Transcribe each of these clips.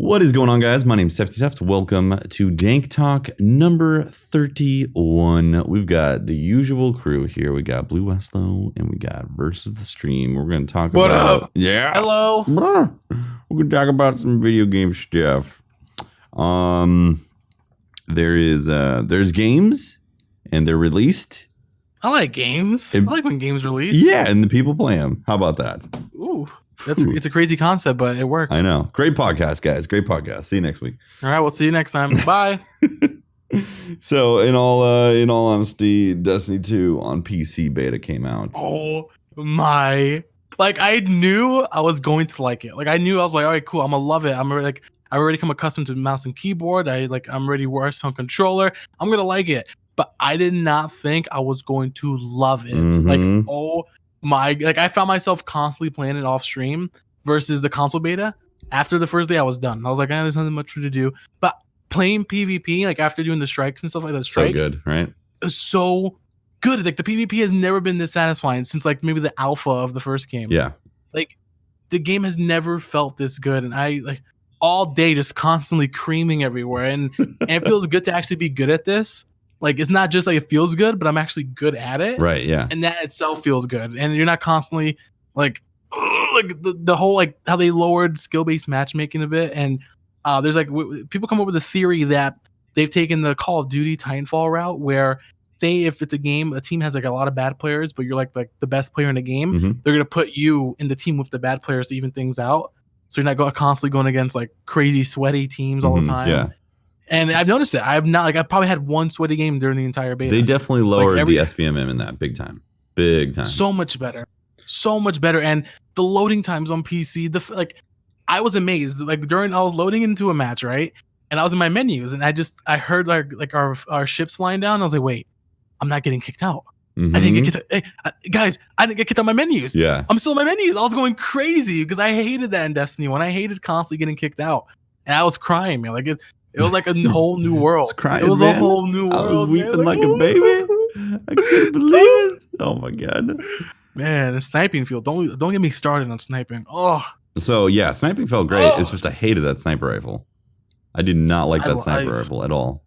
What is going on, guys? My name is Tefty. Welcome to Dank Talk number 31. We've got the usual crew here. We got BlueWestlo and we got VersusTheStream. We're going to talk what about... up? Yeah. Hello. We're going to talk about some video game stuff. There's games and they're released. I like games. I like when games release. Yeah, and the people play them. How about that? Ooh. It's a crazy concept, but it works. I know. Great podcast, guys. Great podcast. See you next week. All right, we'll see you next time. Bye. So, in all honesty, Destiny 2 on PC beta came out. Oh my! Like I knew I was going to like it. Like I knew I was like, all right, cool. I'm gonna love it. I'm already I already come accustomed to mouse and keyboard. I'm ready to work on controller. I'm gonna like it. But I did not think I was going to love it. Like I found myself constantly playing it off stream versus the console beta. After the first day, I was done. I was like, there's nothing much to do. But playing PvP, like after doing the strikes and stuff like that, so good, right? It was so good. Like the PvP has never been this satisfying since like maybe the alpha of the first game. Yeah. Like the game has never felt this good, and I like all day just constantly creaming everywhere, and it feels good to actually be good at this. Like it's not just like it feels good, but I'm actually good at it. Right. Yeah. And that itself feels good. And you're not constantly like the whole like how they lowered skill-based matchmaking a bit. And there's like people come up with a theory that they've taken the Call of Duty Titanfall route, where say if it's a game, a team has like a lot of bad players, but you're like the best player in the game, they're gonna put you in the team with the bad players to even things out. So you're not constantly going against like crazy sweaty teams all the time. Yeah. And I've noticed it. I probably had one sweaty game during the entire beta. They definitely lowered the SPMM in that big time. So much better. And the loading times on PC, I was amazed. Like I was loading into a match, right? And I was in my menus, and I heard like our ships flying down. And I was like, wait, I'm not getting kicked out. I didn't get kicked out. Hey, guys, I didn't get kicked out my menus. Yeah. I'm still in my menus. I was going crazy because I hated that in Destiny 1. I hated constantly getting kicked out, and I was crying, man. Like it was like a whole new world. Crying, it was man. A whole new world. I was weeping man. like a baby. I couldn't believe it. Oh my god. Man, the sniping field. Don't get me started on sniping. Oh. So yeah, sniping felt great. It's just I hated that sniper rifle. I did not like that sniper rifle at all.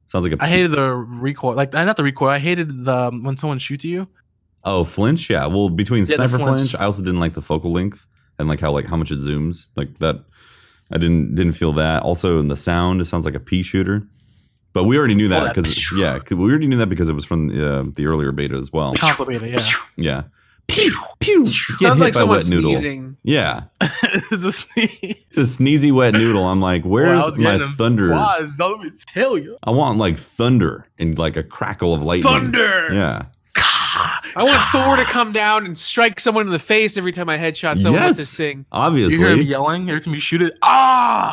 Sounds like I hated the recoil. Like not the recoil. I hated the when someone shoots you. Oh, flinch. Yeah. Well, between sniper flinch, I also didn't like the focal length and like how much it zooms. Like that. I didn't feel that. Also, in the sound, it sounds like a pea shooter. But we already knew that because we already knew that because it was from the earlier beta as well. The console beta, yeah. Yeah. Pew pew. Sounds like someone sneezing. Yeah. It's a sneeze. It's a sneezy wet noodle. I'm like, where's my thunder? Pause. Let me tell you. I want like thunder and like a crackle of lightning. Thunder. Yeah. I want Thor to come down and strike someone in the face every time I headshot someone with this thing. Obviously. You hear him yelling every time you shoot it. Ah!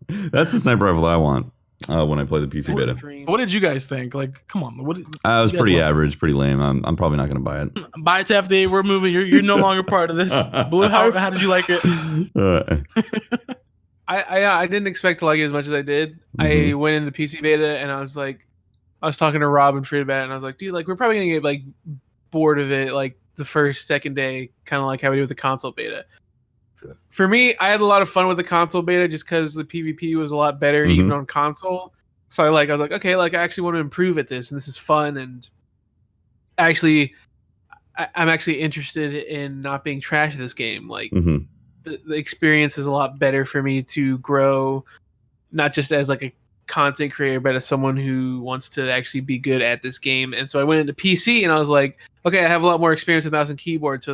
That's the sniper rifle I want when I play the PC beta. What did you guys think? Like, come on. I was pretty average, pretty lame. I'm probably not going to buy it. Buy it, Tefty. We're moving. You're no longer part of this. Blue, how did you like it? I didn't expect to like it as much as I did. I went into PC beta and I was talking to Rob and Fred about it, and I was like, dude, like we're probably gonna get like bored of it like the second day, kind of like how we did with the console beta. For me, I had a lot of fun with the console beta just because the PvP was a lot better even on console. So I was like, okay, like I actually want to improve at this, and this is fun, and actually, I'm actually interested in not being trash at this game. Like the experience is a lot better for me to grow, not just as like a content creator, but as someone who wants to actually be good at this game. And so I went into PC and I was like, okay, I have a lot more experience with mouse and keyboard, so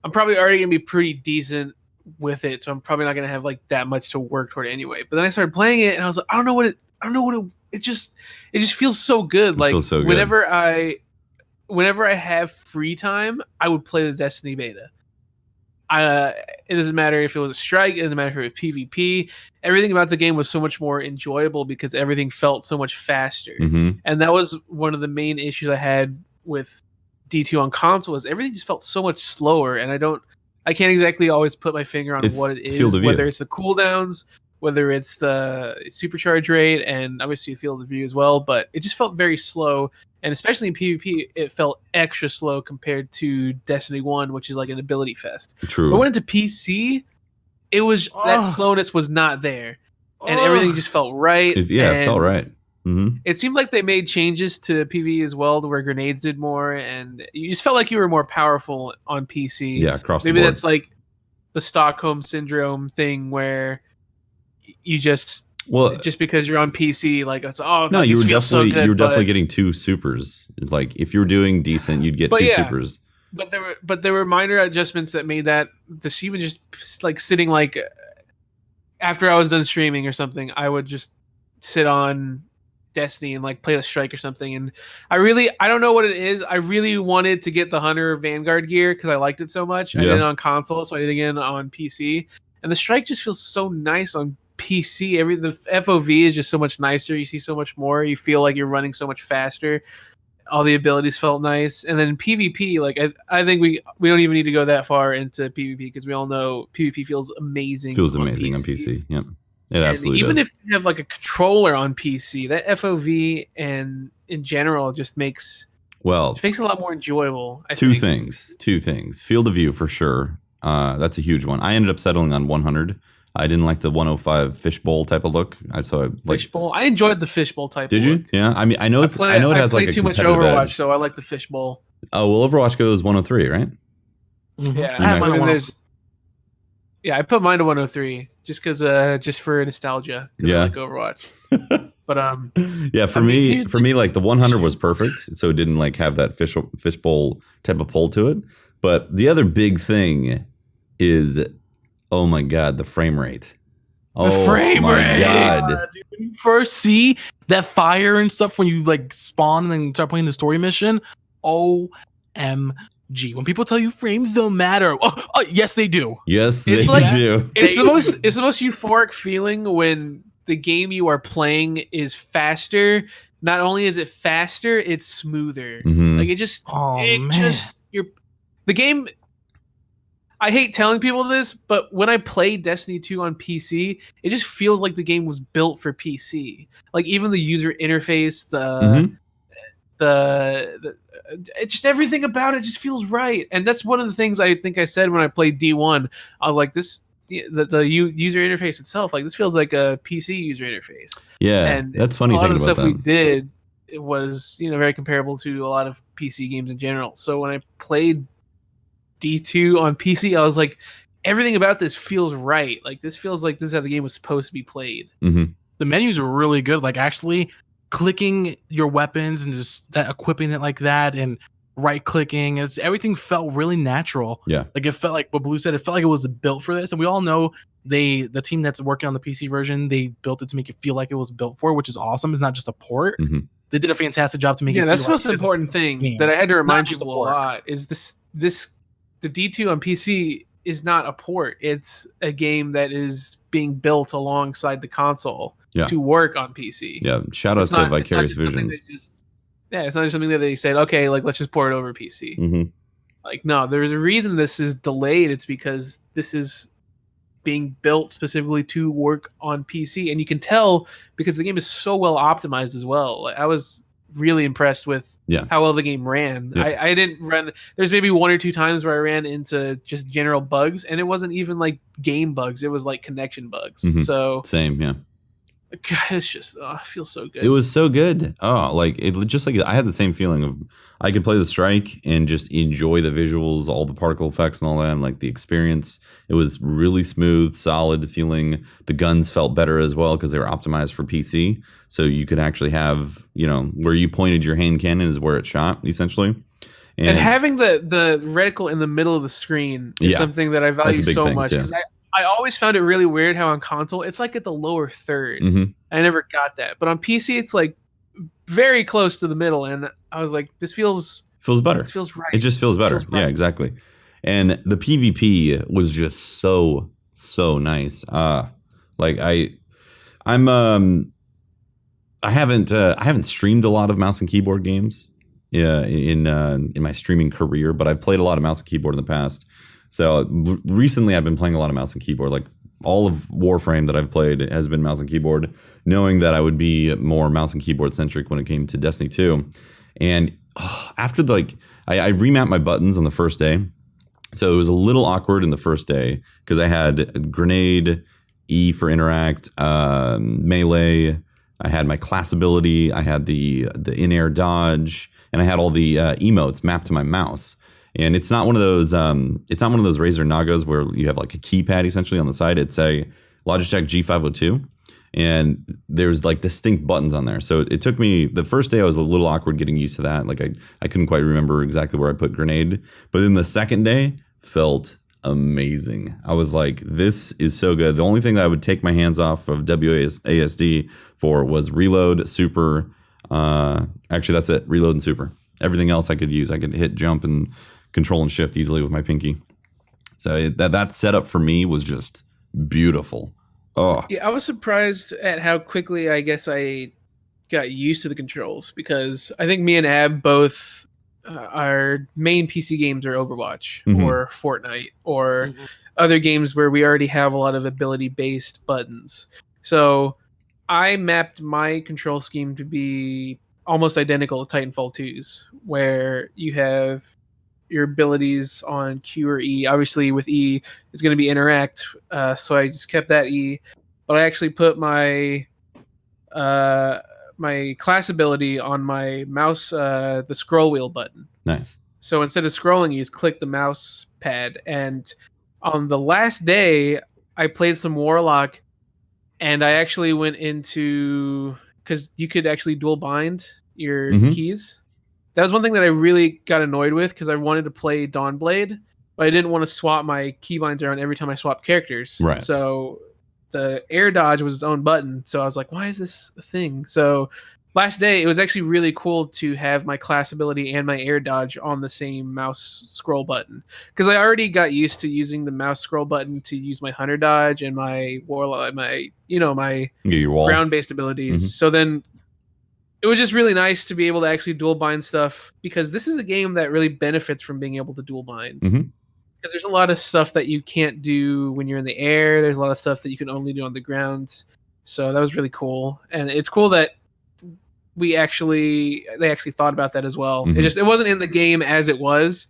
I'm probably already gonna be pretty decent with it, so I'm probably not gonna have like that much to work toward anyway. But then I started playing it and I was like, I don't know what it just feels so good. Like so good. whenever I have free time, I would play the Destiny beta. It doesn't matter if it was a strike, it doesn't matter if it was PvP. Everything about the game was so much more enjoyable because everything felt so much faster. And that was one of the main issues I had with D2 on console, is everything just felt so much slower, and I can't exactly always put my finger on what it is, whether it's the cooldowns, whether it's the supercharge rate, and obviously field of view as well, but it just felt very slow. And especially in PvP, it felt extra slow compared to Destiny 1, which is like an ability fest. True. But when I went into PC, it was that slowness was not there, and everything just felt right. It felt right. Mm-hmm. It seemed like they made changes to PvE as well, to where grenades did more, and you just felt like you were more powerful on PC. Yeah, across Maybe the board. That's like the Stockholm syndrome thing, where you just because you're on PC, like it's no, you were definitely getting 2 supers. Like if you were doing decent, you'd get 2 supers. But there were minor adjustments that made that this even just like sitting like after I was done streaming or something, I would just sit on Destiny and like play the Strike or something, and I don't know what it is. I really wanted to get the Hunter Vanguard gear because I liked it so much. I did it on console, so I did it again on PC, and the Strike just feels so nice on PC. The FOV is just so much nicer. You see so much more. You feel like you're running so much faster. All the abilities felt nice, and then PvP. Like I think we don't even need to go that far into PvP because we all know PvP feels amazing. Feels amazing on PC. Yep. It absolutely even does. if you have like a controller on PC, that FOV and in general just makes it a lot more enjoyable. Two things. Field of view for sure. That's a huge one. I ended up settling on 100. I didn't like the 105 fishbowl type of look. Fishbowl. I enjoyed the fishbowl type. Did you? Yeah. I mean, I know it has like a too much Overwatch, so I like the fishbowl. Oh well, Overwatch goes 103, right? Mm-hmm. Yeah, I put mine to 103 just for nostalgia. Yeah, I like Overwatch. But yeah, for me, like the 100 was perfect, so it didn't like have that fishbowl type of pull to it. But the other big thing is, oh my god, the frame rate. The frame rate. God. When you first see that fire and stuff when you like spawn and then start playing the story mission, OMG. When people tell you frames don't matter, yes they do. Yes, they do. It's the most euphoric feeling when the game you are playing is faster. Not only is it faster, it's smoother. Mm-hmm. Like the game. I hate telling people this, but when I played Destiny 2 on PC, it just feels like the game was built for PC. Like even the user interface, it's just everything about it just feels right. And that's one of the things I think I said when I played D1. I was like, the user interface itself, like this feels like a PC user interface. Yeah, and that's funny. A lot of the stuff that. we did, it was very comparable to a lot of PC games in general. So when I played D2 on PC, I was like, everything about this feels right. Like this feels like this is how the game was supposed to be played. Mm-hmm. The menus are really good. Like actually clicking your weapons and just that equipping it like that and right clicking, everything felt really natural. Yeah, like it felt like what Blue said. It felt like it was built for this, and we all know the team that's working on the PC version, they built it to make it feel like it was built for, which is awesome. It's not just a port. Mm-hmm. They did a fantastic job to make it. Yeah, that's feel the most important thing that I had to remind people a lot is this. The D2 on PC is not a port. It's a game that is being built alongside the console to work on PC. Yeah, shout out to Vicarious Visions. It's not just something that they said, okay, like let's just port it over PC. Mm-hmm. Like, no, there's a reason this is delayed. It's because this is being built specifically to work on PC. And you can tell because the game is so well optimized as well. Like, I was really impressed with how well the game ran. I didn't run. There's maybe 1 or 2 times where I ran into just general bugs, and it wasn't even like game bugs. It was like connection bugs. Mm-hmm. So same, yeah. God, it's just it feels so good. It was so good. Oh, like it just like I had the same feeling of I could play the Strike and just enjoy the visuals, all the particle effects and all that, and like the experience. It was really smooth, solid feeling. The guns felt better as well because they were optimized for PC. So you could actually have, where you pointed your hand cannon is where it shot, essentially. And having the reticle in the middle of the screen is something that I value so much because I always found it really weird how on console it's like at the lower third. Mm-hmm. I never got that, but on PC it's like very close to the middle, and I was like, this feels better. It feels right. It just feels better. Yeah, exactly. And the PvP was just so nice. Like I haven't streamed a lot of mouse and keyboard games in my streaming career, but I've played a lot of mouse and keyboard in the past. So recently I've been playing a lot of mouse and keyboard. Like all of Warframe that I've played has been mouse and keyboard, knowing that I would be more mouse and keyboard centric when it came to Destiny 2. And after I remapped my buttons on the first day, So it was a little awkward in the first day because I had grenade, E for interact, melee. I had my class ability. I had the in-air dodge, and I had all the emotes mapped to my mouse. And it's not one of those. It's not one of those Razer Nagos where you have like a keypad essentially on the side. It's a Logitech G502, and there's like distinct buttons on there. So it took me the first day. I was a little awkward getting used to that. Like I couldn't quite remember exactly where I put grenade. But then the second day felt amazing. I was like, this is so good. The only thing that I would take my hands off of WASD for was reload, super. Actually, that's it. Reload and super. Everything else I could use. I could hit jump and control and shift easily with my pinky. So that setup for me was just beautiful. Oh yeah, I was surprised at how quickly I guess I got used to the controls, because I think me and Ab both our main PC games are Overwatch or Fortnite or other games where we already have a lot of ability based buttons. So I mapped my control scheme to be almost identical to Titanfall 2's, where you have your abilities on Q or E. Obviously, with E, it's going to be interact, so I just kept that E. But I actually put my my class ability on my mouse, the scroll wheel button. Nice. So instead of scrolling, you just click the mouse pad. And on the last day, I played some Warlock, and I actually went into, because you could actually dual bind your keys. That was one thing that I really got annoyed with, because I wanted to play Dawnblade, but I didn't want to swap my keybinds around every time I swapped characters. Right. So the air dodge was its own button. So I was like, why is this a thing? So last day, it was actually really cool to have my class ability and my air dodge on the same mouse scroll button, because I already got used to using the mouse scroll button to use my hunter dodge and my warlock, my ground-based abilities. So then it was just really nice to be able to actually dual bind stuff, because this is a game that really benefits from being able to dual bind. Because there's a lot of stuff that you can't do when you're in the air. There's a lot of stuff that you can only do on the ground. So that was really cool. And it's cool that they actually thought about that as well. It wasn't in the game as it was,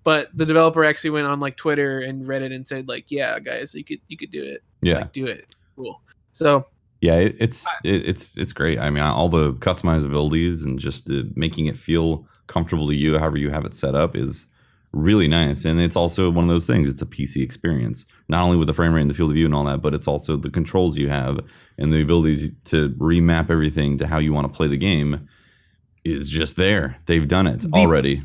but the developer actually went on like Twitter and Reddit and said like, yeah, guys, you could do it. Yeah. Like, do it. Cool. So yeah, it's great. I mean, all the customizabilities and just making it feel comfortable to you, however you have it set up, is really nice. And it's also one of those things. It's a PC experience, not only with the frame rate and the field of view and all that, but it's also the controls you have and the abilities to remap everything to how you want to play the game is just there. They've done it already.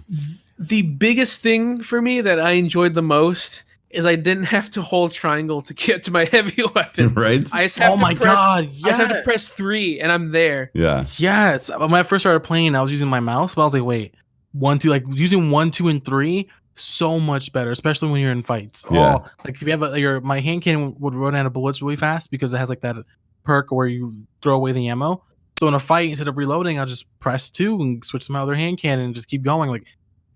The biggest thing for me that I enjoyed the most is I didn't have to hold triangle to get to my heavy weapon. Right? I just have God, I just have to press 3 and I'm there. Yeah. Yes. When I first started playing, I was using my mouse, but I was like, wait, 1, 2, like using 1, 2, and 3, so much better, especially when you're in fights. Yeah. Oh, like if you have my hand cannon would run out of bullets really fast because it has like that perk where you throw away the ammo. So in a fight, instead of reloading, I'll just press 2 and switch to my other hand cannon and just keep going. Like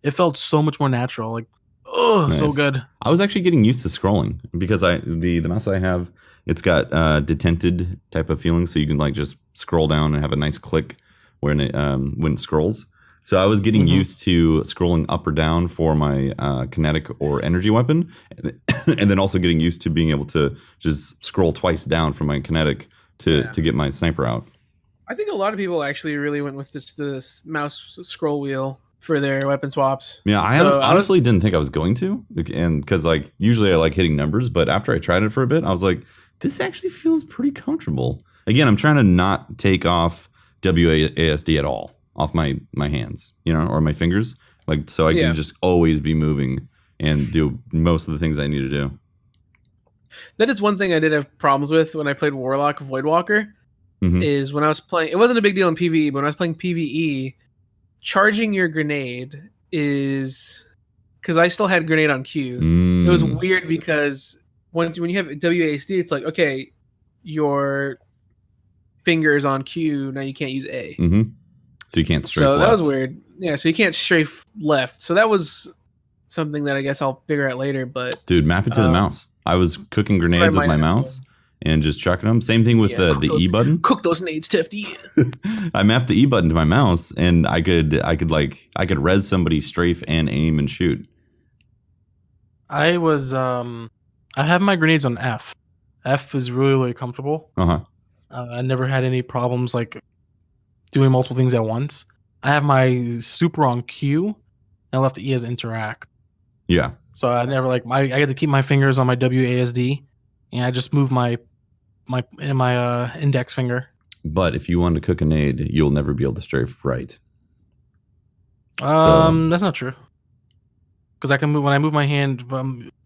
it felt so much more natural. Like, oh, nice. So good. I was actually getting used to scrolling because the mouse I have, it's got detented type of feeling, so you can like just scroll down and have a nice click when it scrolls. So I was getting used to scrolling up or down for my kinetic or energy weapon, and then also getting used to being able to just scroll twice down from my kinetic to get my sniper out. I think a lot of people actually really went with this mouse scroll wheel for their weapon swaps. Yeah, I honestly didn't think I was going to, and because like usually I like hitting numbers, but after I tried it for a bit, I was like, this actually feels pretty comfortable. Again, I'm trying to not take off WASD at all off my hands, or my fingers, like so I can just always be moving and do most of the things I need to do. That is one thing I did have problems with when I played Warlock Voidwalker. Is when I was playing, it wasn't a big deal in PvE, but when I was playing PvE, charging your grenade is, because I still had grenade on Q. It was weird because when you have WASD, it's like, okay, your finger is on Q, now you can't use A. So you can't strafe left. So that was weird. Yeah, so you can't strafe left. So that was something that I guess I'll figure out later. But dude, map it to the mouse. I was cooking grenades with my mouse and just chucking them. Same thing with the E button. Cook those nades, Tefty. I mapped the E button to my mouse, and I could res somebody, strafe and aim and shoot. I was I have my grenades on F. F is really, really comfortable. I never had any problems like doing multiple things at once. I have my super on Q, and I left the E as interact. Yeah. So I never like I had to keep my fingers on my WASD, and I just move my index finger. But if you want to cook a nade, you'll never be able to strafe right. That's not true. Because I can move when I move my hand.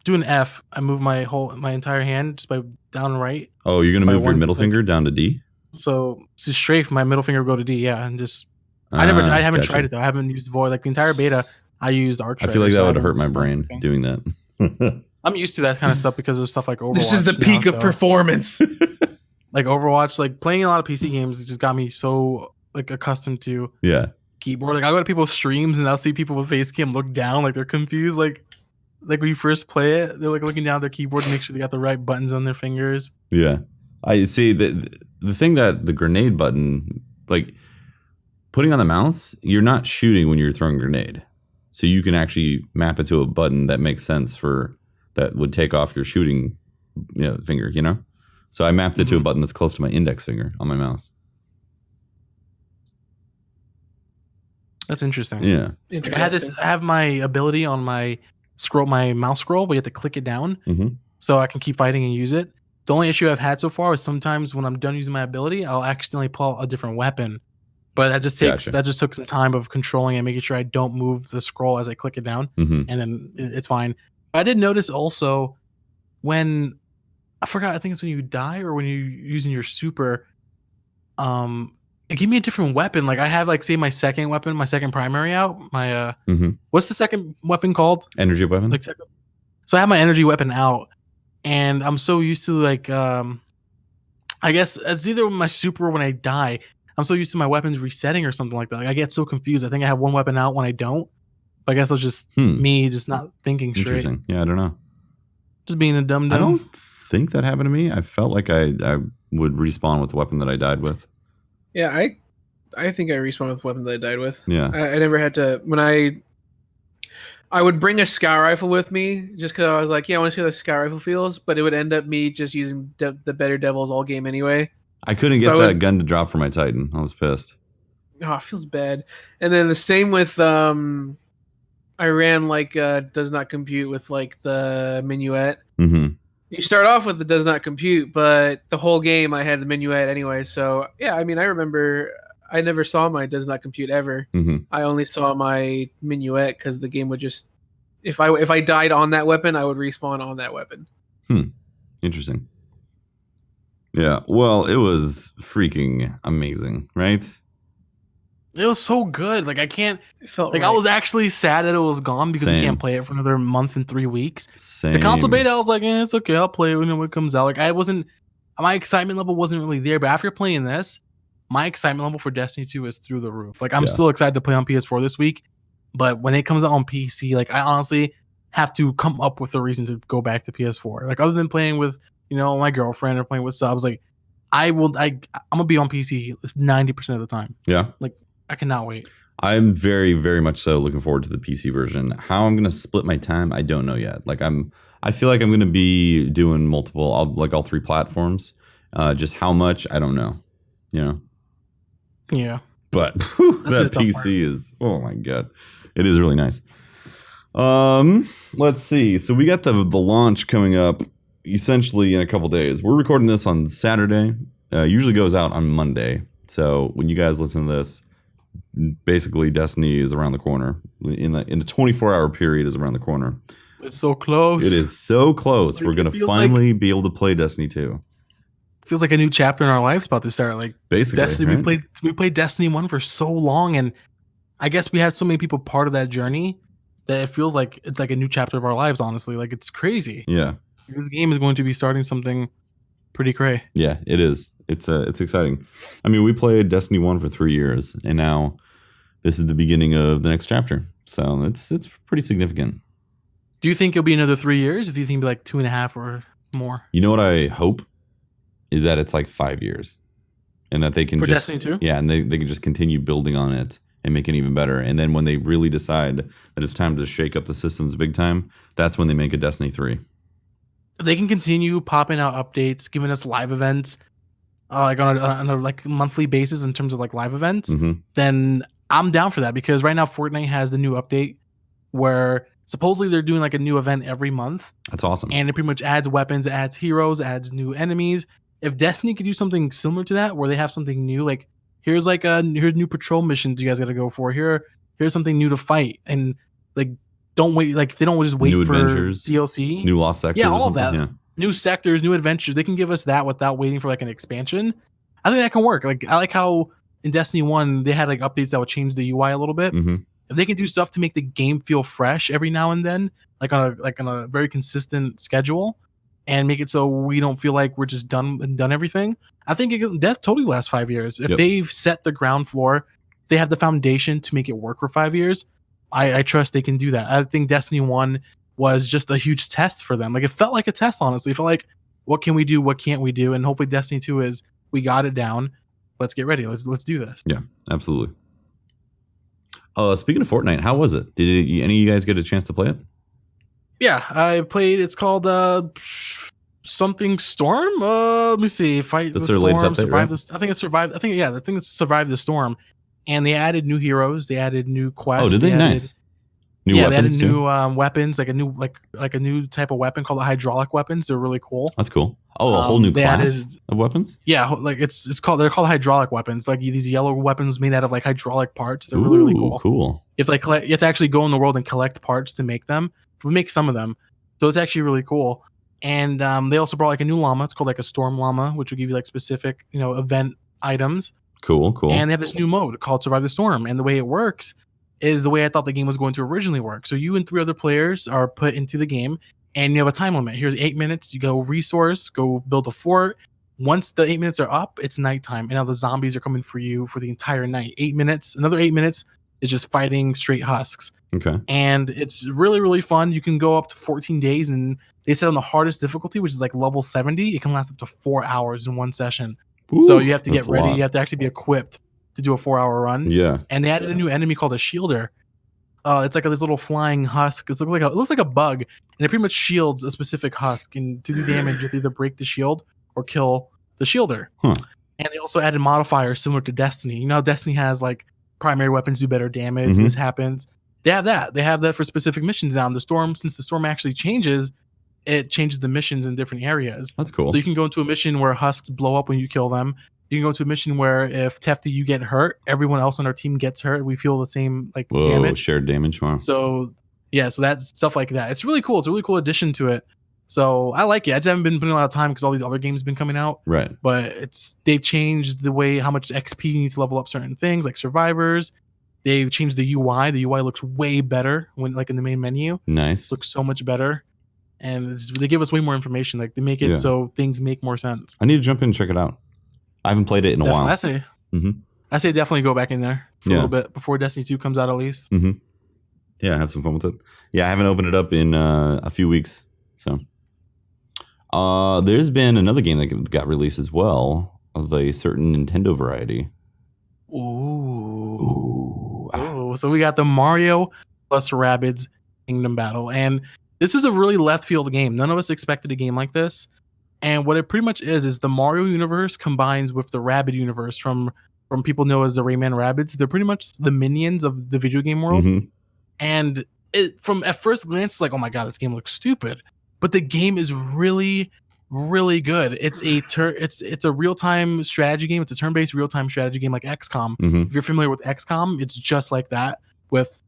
Do an F, I move my entire hand just by down and right. Oh, you're gonna move your middle finger down to D? So to strafe, my middle finger will go to D. Yeah, and just I haven't tried it though. I haven't used void like the entire beta. I used archer. I feel like that would hurt my brain doing that. I'm used to that kind of stuff because of stuff like Overwatch. This is the peak of performance. Like Overwatch, like playing a lot of PC games, it just got me so like accustomed to keyboard. Like I go to people's streams and I'll see people with face cam look down like they're confused. Like when you first play it, they're like looking down at their keyboard to make sure they got the right buttons on their fingers. Yeah, I see the thing that the grenade button, like putting on the mouse, you're not shooting when you're throwing a grenade, so you can actually map it to a button that makes sense for that would take off your shooting finger. So I mapped it to a button that's close to my index finger on my mouse. That's interesting. Yeah. Like I have my ability on my mouse scroll, but you have to click it down so I can keep fighting and use it. The only issue I've had so far is sometimes when I'm done using my ability, I'll accidentally pull out a different weapon. But that just took some time of controlling and making sure I don't move the scroll as I click it down, and then it's fine. I did notice also when I forgot, I think it's when you die or when you're using your super, it gave me a different weapon. Like I have like say my second weapon, my second primary out. My what's the second weapon called? Energy weapon. Like so I have my energy weapon out, and I'm so used to like I guess it's either my super or when I die. I'm so used to my weapons resetting or something like that. Like I get so confused. I think I have one weapon out when I don't. But I guess it's just me just not thinking straight. Interesting. Yeah, I don't know. Just being a dum-dum. I don't think that happened to me. I felt like I would respawn with the weapon that I died with. Yeah, I think I respawned with the weapon that I died with. Yeah. I never had to when I would bring a scout rifle with me just because I was like, yeah, I want to see how the scout rifle feels, but it would end up me just using the better devils all game anyway. I couldn't get that gun to drop for my Titan. I was pissed. Oh, it feels bad. And then the same with I ran like does not compute with like the minuet. You start off with the does not compute, but the whole game I had the minuet anyway. So yeah, I mean, I remember I never saw my does not compute ever. I only saw my minuet because the game would just if I died on that weapon, I would respawn on that weapon. Interesting. Yeah, well, it was freaking amazing, right? It was so good. Like I can't. It felt like right. I was actually sad that it was gone because we can't play it for another month and 3 weeks. The console beta, I was like, it's okay. I'll play it when it comes out. Like I wasn't. My excitement level wasn't really there. But after playing this, my excitement level for Destiny 2 is through the roof. Like I'm still excited to play on PS4 this week, but when it comes out on PC, like I honestly have to come up with a reason to go back to PS4. Like other than playing with my girlfriend or playing with subs, like I'm gonna be on PC 90% of the time. Yeah. Like I cannot wait. I'm very, very much so looking forward to the PC version. How I'm gonna split my time, I don't know yet. Like I feel like I'm gonna be doing multiple, all 3 platforms. Just how much, I don't know. Yeah. But that PC is, oh my god, it is really nice. Let's see. So we got the launch coming up essentially in a couple days. We're recording this on Saturday. Usually goes out on Monday. So when you guys listen to this, basically Destiny is around the corner. In the 24-hour period is around the corner. It's so close. It is so close. Like, we're gonna finally be able to play Destiny 2. Feels like a new chapter in our lives about to start. Like basically, Destiny, right? we played Destiny 1 for so long, and I guess we had so many people part of that journey that it feels like it's like a new chapter of our lives. Honestly, like it's crazy. Yeah, this game is going to be starting something pretty cray. Yeah, it is. It's exciting. I mean, we played Destiny 1 for 3 years, and now this is the beginning of the next chapter. So it's pretty significant. Do you think it'll be another 3 years? Or do you think it'll be like 2.5 or more? You know what I hope is that it's like 5 years, and that they can for Destiny 2. Yeah, and they can just continue building on it and make it even better. And then when they really decide that it's time to shake up the systems big time, that's when they make a Destiny 3. They can continue popping out updates, giving us live events, like on a like monthly basis in terms of like live events. Then I'm down for that, because right now Fortnite has the new update where supposedly they're doing like a new event every month. That's awesome. And it pretty much adds weapons, adds heroes, adds new enemies. If Destiny could do something similar to that, where they have something new, like here's new patrol missions you guys got to go for. Here's something new to fight, and like don't wait, like they don't just wait new for adventures, DLC, new lost sectors, yeah, all of that, yeah. New sectors, new adventures. They can give us that without waiting for like an expansion. I think that can work. Like I like how in Destiny 1 they had like updates that would change the UI a little bit. If they can do stuff to make the game feel fresh every now and then, like on a very consistent schedule, and make it so we don't feel like we're just done everything, I think Death totally lasts 5 years. If they've set the ground floor, they have the foundation to make it work for 5 years. I trust they can do that. I think Destiny 1 was just a huge test for them. Like it felt like a test, honestly. It felt like, what can we do? What can't we do? And hopefully Destiny 2 is, we got it down. Let's get ready. Let's do this. Yeah, absolutely. Speaking of Fortnite, how was it? Did any of you guys get a chance to play it? Yeah, I played. It's called something Storm. Let me see. Fight That's the their storm. latest update, Survive right? the. I think it survived. I think it's survived the storm, and they added new heroes. They added new quests. Oh, did they? Nice. New weapons. They added too? new weapons, like a new type of weapon called the hydraulic weapons. They're really cool. That's cool. Oh, a whole new class of weapons? Yeah, like they're called hydraulic weapons. Like these yellow weapons made out of like hydraulic parts. They're really cool. Cool. If like you have to actually go in the world and collect parts to make them. We make some of them, so it's actually really cool. And they also brought like a new llama. It's called like a storm llama, which will give you like specific event items. Cool. And they have this new mode called Survive the Storm. And the way it works is the way I thought the game was going to originally work. So you and 3 other players are put into the game, and you have a time limit. Here's 8 minutes. You go resource, go build a fort. Once the 8 minutes are up, it's nighttime, and now the zombies are coming for you for the entire night. 8 minutes. Another 8 minutes is just fighting straight husks. Okay. And it's really, really fun. You can go up to 14 days, and they said on the hardest difficulty, which is like level 70, it can last up to 4 hours in one session. Ooh, so you have to get ready. You have to actually be equipped to do a 4-hour run. Yeah. And they added a new enemy called a shielder. It's like this little flying husk. It looks like a bug, and it pretty much shields a specific husk. And to do damage, you have to either break the shield or kill the shielder. And they also added modifiers similar to Destiny. You know how Destiny has like primary weapons do better damage. This happens. They have that. They have that for specific missions now. The storm, since the storm actually changes, it changes the missions in different areas. That's cool. So you can go into a mission where husks blow up when you kill them. You can go to a mission where if Tefty you get hurt, everyone else on our team gets hurt. We feel the same damage. Shared damage. Wow. So yeah, so that's stuff like that. It's really cool. It's a really cool addition to it. So I like it. I just haven't been putting a lot of time because all these other games have been coming out. Right. But they've changed the way how much XP you need to level up certain things like survivors. They've changed the UI. The UI looks way better when in the main menu. Nice. Looks so much better. And they give us way more information. Like they make it so things make more sense. I need to jump in and check it out. I haven't played it in a while. I say definitely go back in there for a little bit before Destiny 2 comes out at least. Yeah, have some fun with it. Yeah, I haven't opened it up in a few weeks. So there's been another game that got released as well of a certain Nintendo variety. Ooh. So we got the Mario plus Rabbids Kingdom Battle. And this is a really left field game. None of us expected a game like this. And what it pretty much is the Mario universe combines with the Rabbid universe from people know as the Rayman Rabbids. They're pretty much the minions of the video game world. And from at first glance, it's like, oh my god, this game looks stupid. But the game is really, really good. It's a real-time strategy game. It's a turn-based real-time strategy game like XCOM. If you're familiar with XCOM, it's just like that with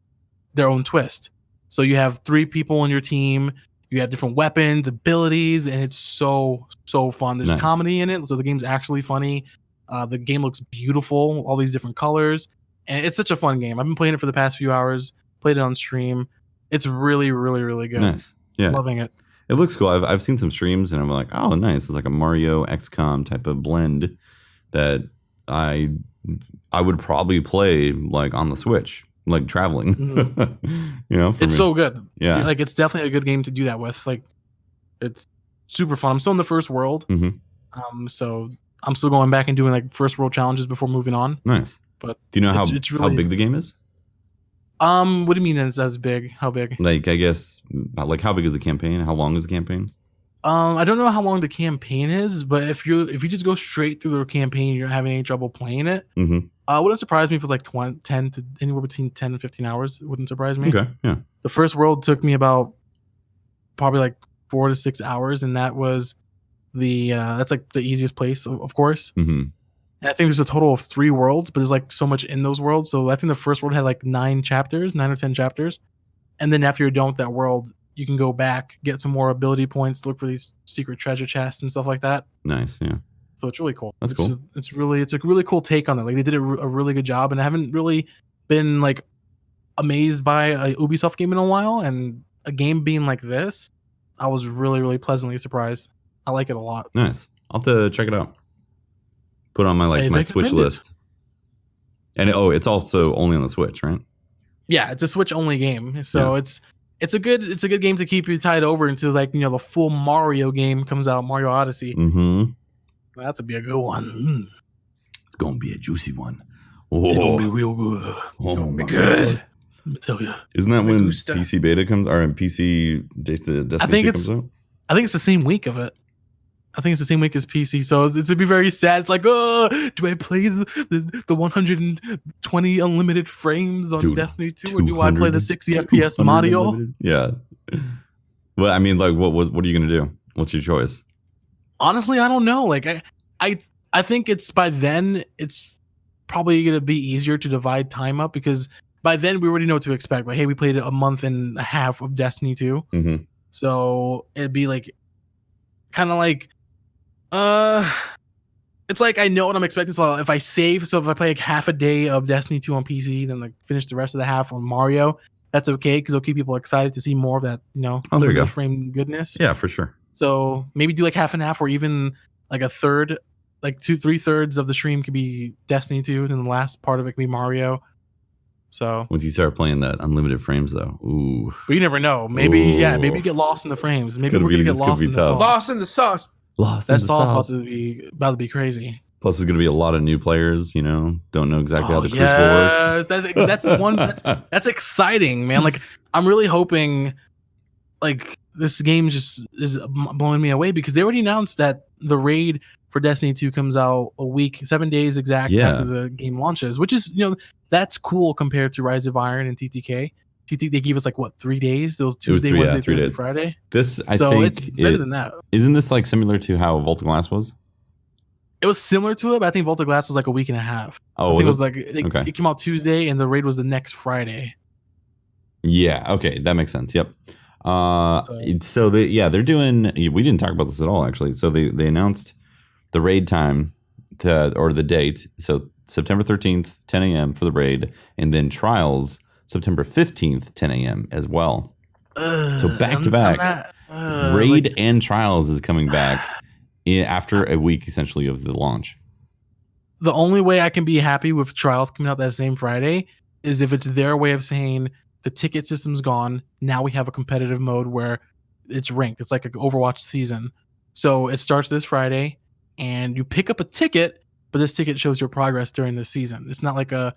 their own twist. So you have 3 people on your team. You have different weapons, abilities, and it's so fun. There's comedy in it, so the game's actually funny. The game looks beautiful, all these different colors, and it's such a fun game. I've been playing it for the past few hours. Played it on stream. It's really, really, really good. Nice, yeah, loving it. It looks cool. I've seen some streams, and I'm like, oh, nice. It's like a Mario XCOM type of blend that I would probably play like on the Switch. Like traveling, it's so good. Yeah, like it's definitely a good game to do that with. Like, it's super fun. I'm still in the first world, so I'm still going back and doing like first world challenges before moving on. Nice. But do you know it's really, how big the game is? What do you mean it's as big? How big? Like, I guess, like, how big is the campaign? How long is the campaign? I don't know how long the campaign is, but if you just go straight through the campaign, you're having any trouble playing it. Mm-hmm. Wouldn't surprise me if it was like 10 to anywhere between 10 and 15 hours. It wouldn't surprise me. Okay, yeah. The first world took me about probably like 4 to 6 hours, and that was that's like the easiest place, of course. Mm-hmm. And I think there's a total of 3 worlds, but there's like so much in those worlds. So I think the first world had like 9 or 10 chapters. And then after you're done with that world, you can go back, get some more ability points, look for these secret treasure chests and stuff like that. Nice, yeah. So it's really cool. That's cool. It's a really cool take on it. Like they did a really good job, and I haven't really been like amazed by a Ubisoft game in a while, and a game being like this, I was really pleasantly surprised. I like it a lot. Nice. I'll have to check it out. Put it on my my Switch list. And it's also only on the Switch, right? Yeah, it's a Switch only game. So it's a good game to keep you tied over until like the full Mario game comes out, Mario Odyssey. Mm-hmm. That's be a good one. It's gonna be a juicy one. It's gonna be real good. Oh, gonna be good. Let me tell you. Isn't that when PC beta comes, or in PC Destiny 2 comes out? I think it's the same week of it. I think it's the same week as PC, so it's gonna be very sad. It's like, oh, do I play the 120 unlimited frames on Destiny 2, or do I play the 60 FPS Mario? Unlimited? Yeah. Well, I mean, like, what are you gonna do? What's your choice? Honestly, I don't know. Like, I think it's by then it's probably gonna be easier to divide time up, because by then we already know what to expect. Like, hey, we played a month and a half of Destiny 2, so it'd be like kind of like. It's like I know what I'm expecting. So if I play like half a day of Destiny 2 on PC, then like finish the rest of the half on Mario, that's okay, because it'll keep people excited to see more of that, there you go. frame goodness. Yeah, for sure. So maybe do like half and half, or even like a third, like 3/3 of the stream could be Destiny 2, then the last part of it could be Mario. So once you start playing that unlimited frames, though, ooh. But you never know. Maybe maybe you get lost in the frames. Maybe we're gonna get lost in the sauce. Lost in the sauce. That sauce about to be crazy. Plus, there's going to be a lot of new players. Don't know exactly how the crucible works. That's one. That's exciting, man. Like, I'm really hoping, like, this game just is blowing me away, because they already announced that the raid for Destiny 2 comes out 7 days exact after the game launches, which is that's cool compared to Rise of Iron and TTK. They gave us like 3 days? Those Tuesday, Wednesday, Thursday, Friday. I think it's better than that. Isn't this like similar to how Volta Glass was? It was similar to it, but I think Volta Glass was like a week and a half. Oh, I think it was like it came out Tuesday, and the raid was the next Friday. Yeah. Okay, that makes sense. Yep. So they're doing. We didn't talk about this at all, actually. So they announced the raid time or the date. So September 13th, 10 a.m. for the raid, and then trials. September 15th, 10 a.m. as well. So back to back, raid and trials is coming back after a week essentially of the launch. The only way I can be happy with trials coming out that same Friday is if it's their way of saying the ticket system's gone. Now we have a competitive mode where it's ranked. It's like an Overwatch season. So it starts this Friday, and you pick up a ticket, but this ticket shows your progress during the season. It's not like a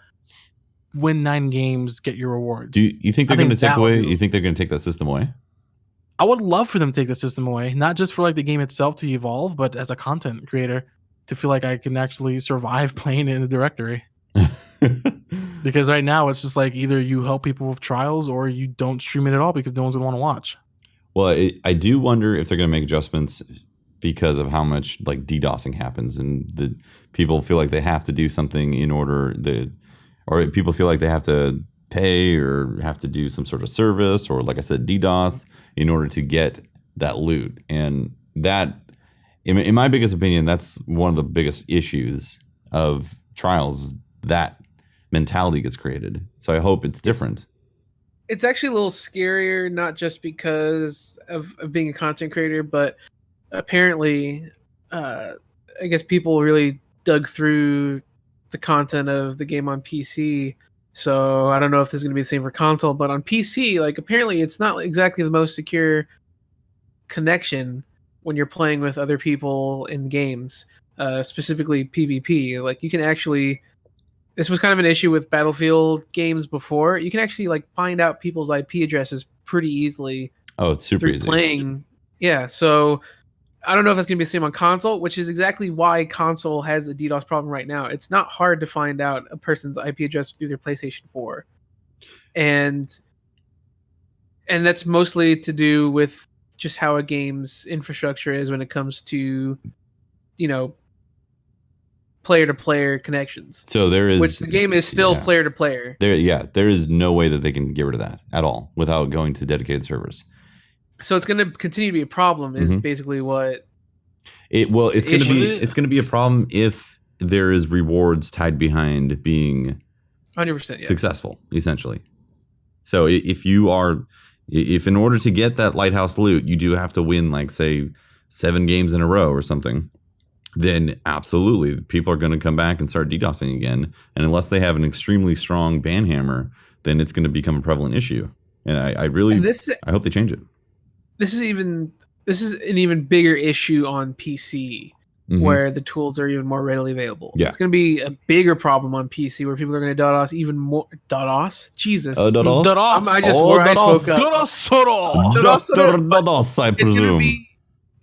win 9 games, get your reward. Do you think they're going to take away? You think they're going to take that system away? I would love for them to take the system away, not just for like the game itself to evolve, but as a content creator to feel like I can actually survive playing it in the directory. Because right now it's just like either you help people with trials or you don't stream it at all, because no one's going to want to watch. Well, I do wonder if they're going to make adjustments because of how much like DDoSing happens, and the people feel like they have to do something in order or people feel like they have to pay or have to do some sort of service, or like I said, DDoS, in order to get that loot. And that, in my biggest opinion, that's one of the biggest issues of trials. That mentality gets created. So I hope it's different. It's actually a little scarier, not just because of being a content creator, but apparently, I guess people really dug through the content of the game on PC. So I don't know if this is going to be the same for console, but on PC, like, apparently it's not exactly the most secure connection when you're playing with other people in games, specifically PvP. Like, you can actually this was kind of an issue with Battlefield games before. You can actually like find out people's IP addresses pretty easily. Oh, it's super easy. Playing. Yeah, so I don't know if that's going to be the same on console, which is exactly why console has the DDoS problem right now. It's not hard to find out a person's IP address through their PlayStation 4. And that's mostly to do with just how a game's infrastructure is when it comes to, player-to-player connections. So there is, which the game is still player-to-player. There is no way that they can get rid of that at all without going to dedicated servers. So it's going to continue to be a problem. Is basically what it's going to be a problem if there is rewards tied behind being 100% successful, essentially. So if in order to get that lighthouse loot, you do have to win, like, say, 7 games in a row or something, then absolutely people are going to come back and start DDoSing again. And unless they have an extremely strong ban hammer, then it's going to become a prevalent issue. And I hope they change it. This is an even bigger issue on PC, where the tools are even more readily available. Yeah. It's going to be a bigger problem on PC where people are going to DDoS even more. DDoS? Jesus. DDoS? I spoke up. DDoS, I presume.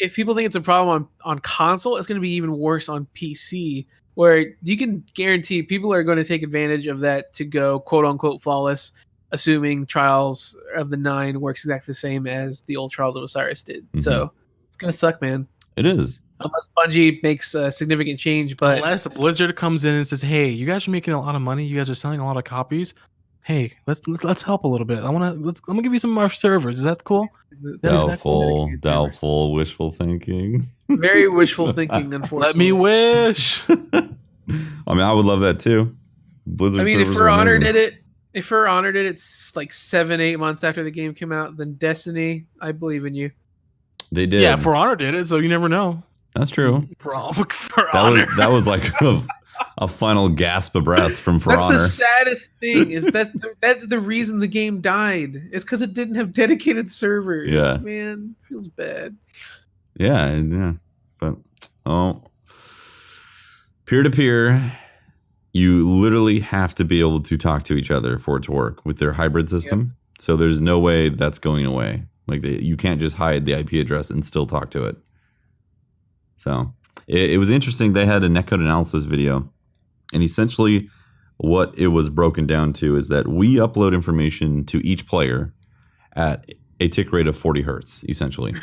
If people think it's a problem on console, it's going to be even worse on PC, where you can guarantee people are going to take advantage of that to go quote-unquote flawless, assuming Trials of the 9 works exactly the same as the old Trials of Osiris did. So it's going to suck, man. It is. Unless Bungie makes a significant change. But unless Blizzard comes in and says, hey, you guys are making a lot of money. You guys are selling a lot of copies. Hey, let's help a little bit. I'm gonna give you some of our servers. Is that cool? Doubtful, wishful thinking. Very wishful thinking, unfortunately. Let me wish. I mean, I would love that too. Blizzard. I mean, if For Honor did it, it's like 7-8 months after the game came out. Then Destiny, I believe in you. They did. Yeah, For Honor did it, so you never know. That's true. For Honor. That was like a final gasp of breath from For Honor. That's the saddest thing. Is that's the reason the game died. It's because it didn't have dedicated servers. Yeah, man, feels bad. Yeah, but peer-to-peer, you literally have to be able to talk to each other for it to work with their hybrid system. Yep. So there's no way that's going away. Like you can't just hide the IP address and still talk to it. So it was interesting. They had a netcode analysis video, and essentially what it was broken down to is that we upload information to each player at a tick rate of 40 hertz, essentially.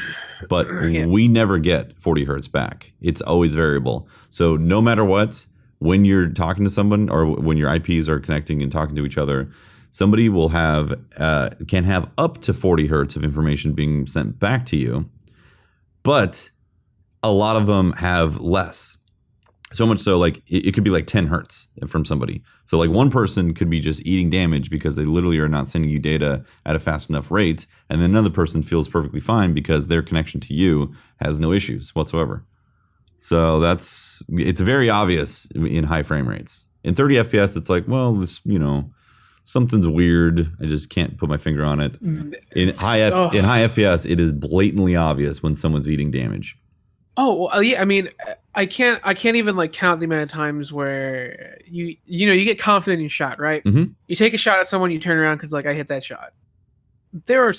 But we never get 40 hertz back. It's always variable. So no matter what, when you're talking to someone or when your IPs are connecting and talking to each other, somebody will can have up to 40 hertz of information being sent back to you, but a lot of them have less. So much so, like it could be like 10 hertz from somebody. So like one person could be just eating damage because they literally are not sending you data at a fast enough rate, and then another person feels perfectly fine because their connection to you has no issues whatsoever. So it's very obvious in high frame rates. In 30 FPS, it's like, well, this, something's weird. I just can't put my finger on it. In high FPS, it is blatantly obvious when someone's eating damage. Oh, well, yeah. I mean, I can't even like count the amount of times where you get confident in your shot, right? Mm-hmm. You take a shot at someone, you turn around because like I hit that shot. There are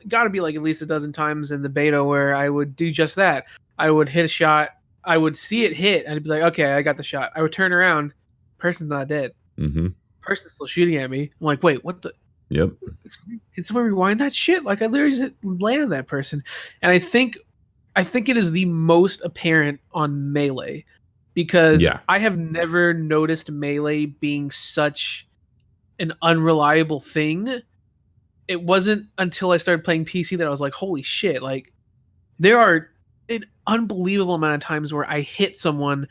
got to be like at least a dozen times in the beta where I would do just that. I would hit a shot, I would see it hit, and I'd be like, okay, I got the shot. I would turn around, person's not dead. Mm-hmm. Person's still shooting at me. I'm like, wait, what the? Yep. Can someone rewind that shit? Like I literally just landed that person, and I think it is the most apparent on Melee because I have never noticed Melee being such an unreliable thing. It wasn't until I started playing PC that I was like, holy shit, like there are an unbelievable amount of times where I hit someone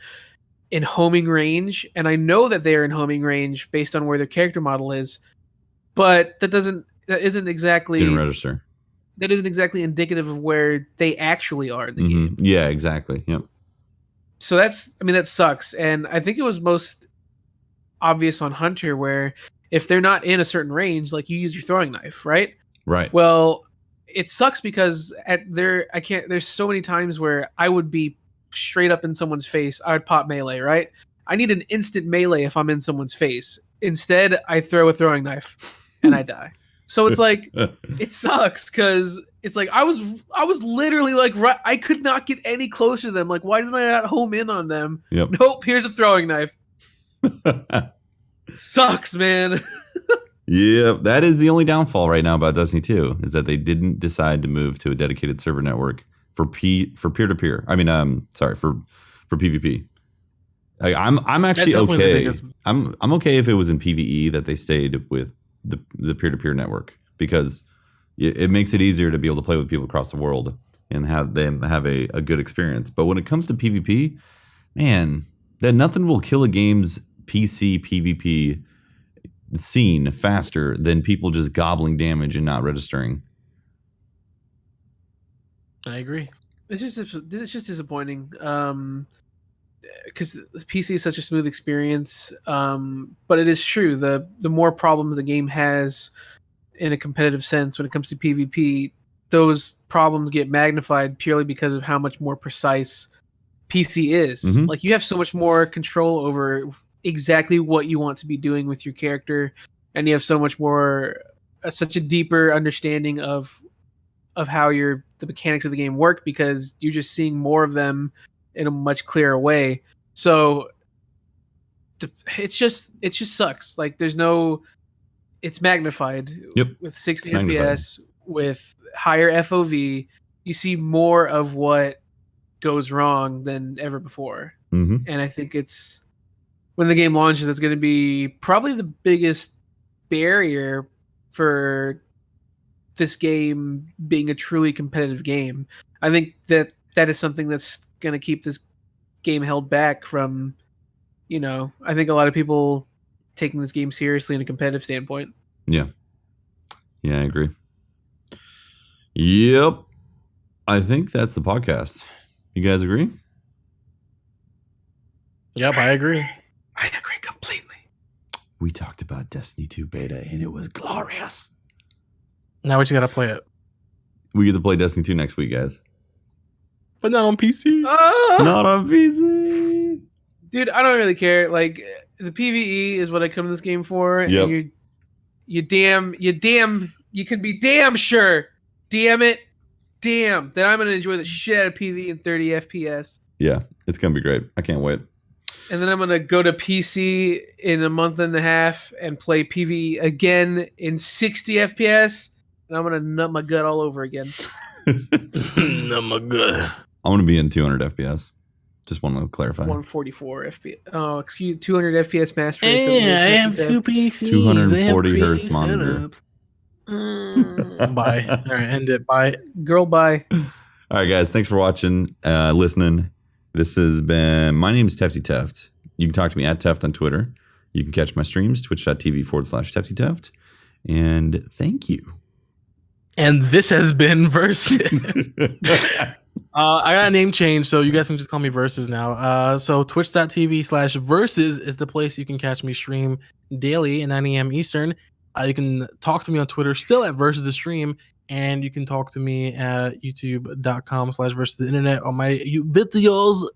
in homing range and I know that they're in homing range based on where their character model is, but that isn't exactly didn't register. That isn't exactly indicative of where they actually are in the game. Yeah, exactly. Yep. So that sucks. And I think it was most obvious on Hunter where if they're not in a certain range, like you use your throwing knife, right? Right. Well, it sucks because there's so many times where I would be straight up in someone's face. I would pop Melee, right? I need an instant melee if I'm in someone's face. Instead, I throw a throwing knife and I die. So it's like it sucks because it's like I was literally like I could not get any closer to them. Like, why did I not home in on them? Yep. Nope, here's a throwing knife. Sucks, man. Yeah, that is the only downfall right now about Destiny 2 is that they didn't decide to move to a dedicated server network for peer-to-peer. I mean, for PvP. I'm actually okay. I'm okay if it was in PvE that they stayed with the peer-to-peer network because it makes it easier to be able to play with people across the world and have them have a good experience. But when it comes to PvP, man, that nothing will kill a game's PC PvP scene faster than people just gobbling damage and not registering. I agree. It's just disappointing. Because PC is such a smooth experience, but it is true. The more problems the game has in a competitive sense when it comes to PvP, those problems get magnified purely because of how much more precise PC is. Mm-hmm. Like you have so much more control over exactly what you want to be doing with your character, and you have so much more, such a deeper understanding of how the mechanics of the game work because you're just seeing more of them in a much clearer way. So it just sucks. Like it's magnified. Yep. With 60 FPS, with higher FOV, you see more of what goes wrong than ever before. Mm-hmm. And I think it's when the game launches, it's going to be probably the biggest barrier for this game being a truly competitive game. I think that is something that's going to keep this game held back from, I think a lot of people taking this game seriously in a competitive standpoint. Yeah, I agree. Yep. I think that's the podcast. You guys agree? Yep, I agree. I agree completely. We talked about Destiny 2 beta and it was glorious. Now we just gotta play it. We get to play Destiny 2 next week, guys. But not on PC. Not on PC. Dude, I don't really care. Like the PvE is what I come to this game for. Yep. And you can be damn sure. Damn it. Damn. That I'm gonna enjoy the shit out of PvE in 30 FPS. Yeah, it's gonna be great. I can't wait. And then I'm gonna go to PC in a month and a half and play PvE again in 60 FPS. And I'm gonna nut my gut all over again. Nut my gut. I'm gonna be in 200 FPS. Just want to clarify. 144 FPS. Oh, excuse 200 FPS master race. Yeah, I have two PCs. 240 hertz monitor. Bye. All right, end it. Bye. Girl, bye. All right, guys. Thanks for watching, listening. This has been, my name is Tefty Teft. You can talk to me at Teft on Twitter. You can catch my streams, twitch.tv/TeftyTeft. And thank you. And this has been Versus. I got a name change, so you guys can just call me Versus now. So twitch.tv/Versus is the place you can catch me stream daily at 9 a.m. Eastern. You can talk to me on Twitter still at VersusTheStream. And you can talk to me at youtube.com/VersusTheInternet on my videos.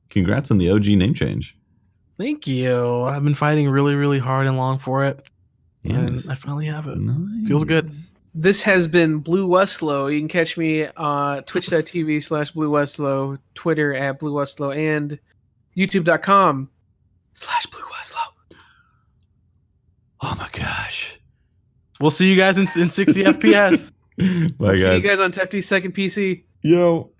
Congrats on the OG name change. Thank you. I've been fighting really, really hard and long for it. Nice. And I finally have it. Nice. Feels good. This has been BlueWestlo. You can catch me on twitch.tv/BlueWestlo, Twitter at BlueWestlo, and youtube.com/BlueWestlo. Oh my gosh. We'll see you guys in 60 FPS. Bye, guys. See you guys on Tefty's second PC. Yo.